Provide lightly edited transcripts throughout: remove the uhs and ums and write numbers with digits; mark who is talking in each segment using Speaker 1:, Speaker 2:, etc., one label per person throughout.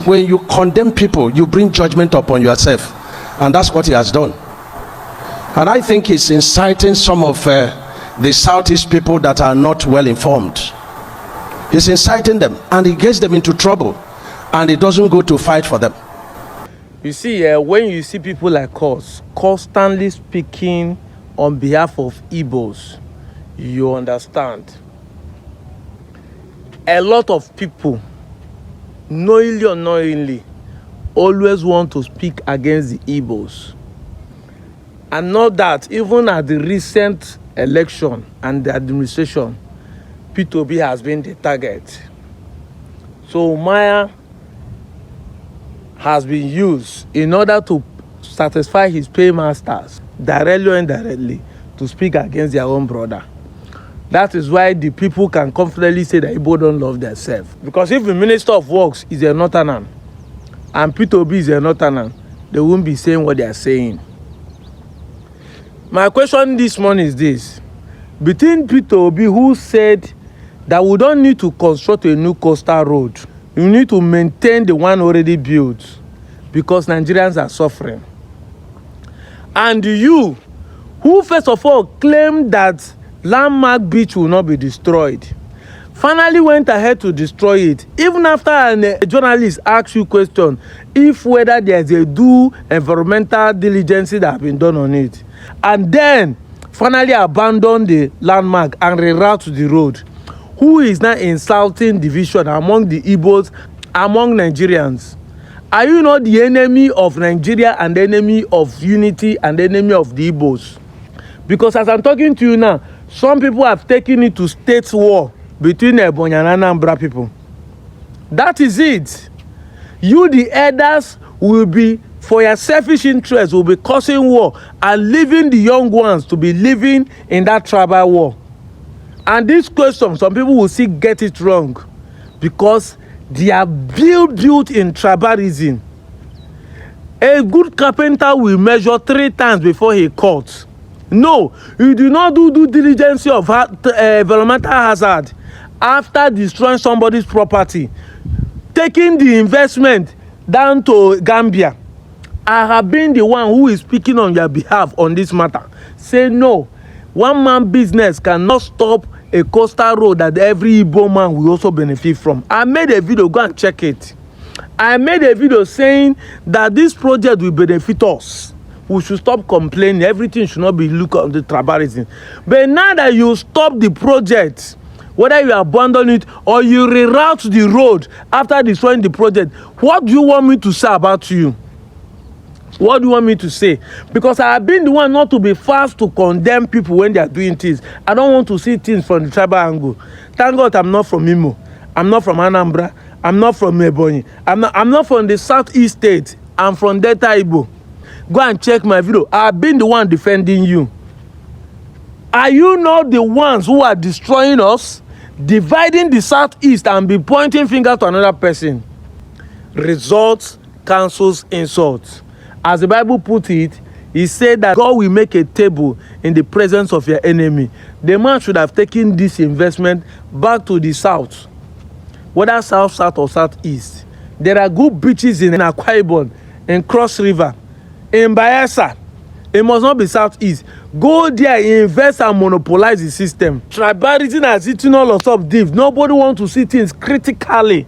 Speaker 1: When you condemn people, you bring judgment upon yourself. And that's what he has done. And I think he's inciting some of the Southeast people that are not well informed. He's inciting them, and he gets them into trouble, and he doesn't go to fight for them.
Speaker 2: You see, when you see people like us constantly speaking on behalf of Igbos, you understand. A lot of people, knowingly or unknowingly, always want to speak against the Igbos. And not that, even at the recent election and the administration, P2B has been the target. So Maya has been used in order to satisfy his paymasters, directly or indirectly, to speak against their own brother. That is why the people can confidently say that Igbo don't love themselves. Because if the Minister of Works is a Northerner and P2B is a Northerner, they won't be saying what they are saying. My question this morning is this. Between P2B, who said that we don't need to construct a new coastal road, we need to maintain the one already built because Nigerians are suffering. And you, who first of all claimed that Landmark Beach will not be destroyed, finally went ahead to destroy it, even after a journalist asked you question if whether there's a due environmental diligence that have been done on it, and then finally abandoned the landmark and reroute the road. Who is now insulting division among the Igbos, among Nigerians? Are you not the enemy of Nigeria and the enemy of unity and the enemy of the Igbos? Because as I'm talking to you now, some people have taken it to state war between Ebonyi and Anambra people. That is it. You, the elders, will be, for your selfish interest, will be causing war and leaving the young ones to be living in that tribal war. And this question, some people will still get it wrong because they are built in tribalism. A good carpenter will measure 3 times before he cuts. No, you do not do due diligence of environmental hazard after destroying somebody's property, taking the investment down to Gambia. I have been the one who is speaking on your behalf on this matter. Say no, one man business cannot stop a coastal road that every Igbo man will also benefit from. I made a video, go and check it. I made a video saying that this project will benefit us. We should stop complaining. Everything should not be looked at the tribalism. But now that you stop the project, whether you abandon it or you reroute the road after destroying the project, what do you want me to say about you? What do you want me to say? Because I have been the one not to be fast to condemn people when they are doing things. I don't want to see things from the tribal angle. Thank God I'm not from Imo. I'm not from Anambra. I'm not from Ebonyi. I'm not from the southeast state. I'm from Delta Igbo. Go and check my video. I've been the one defending you. Are you not the ones who are destroying us, dividing the southeast and be pointing fingers to another person? Results cancels insults. As the Bible put it, he said that God will make a table in the presence of your enemy. The man should have taken this investment back to the south, whether south, or southeast. There are good beaches in Akwa Ibom, in Cross River, in Bayelsa. It must not be southeast. Go there, invest and monopolize the system. Tribalism has eaten all of us deep. Nobody wants to see things critically.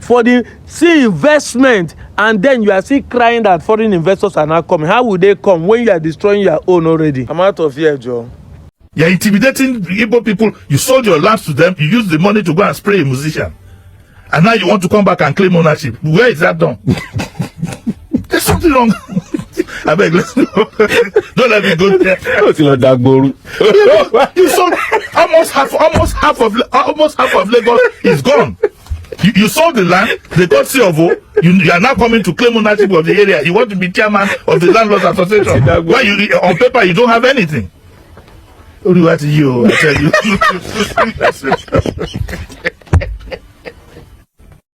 Speaker 2: For the investment, and then you are still crying that foreign investors are not coming. How will they come when you are destroying your own already? I'm out of here, Joe.
Speaker 3: You're intimidating Igbo people. You sold your land to them. You used the money to go and spray a musician. And now you want to come back and claim ownership. Where is that done? There's something wrong. I beg, let's go. Don't let me go there. You sold almost half of Lagos is gone. You sold the land, they got CFO, you are now coming to claim ownership of the area. You want to be chairman of the landlords association. Why you on paper you don't have anything. What do you, I tell you.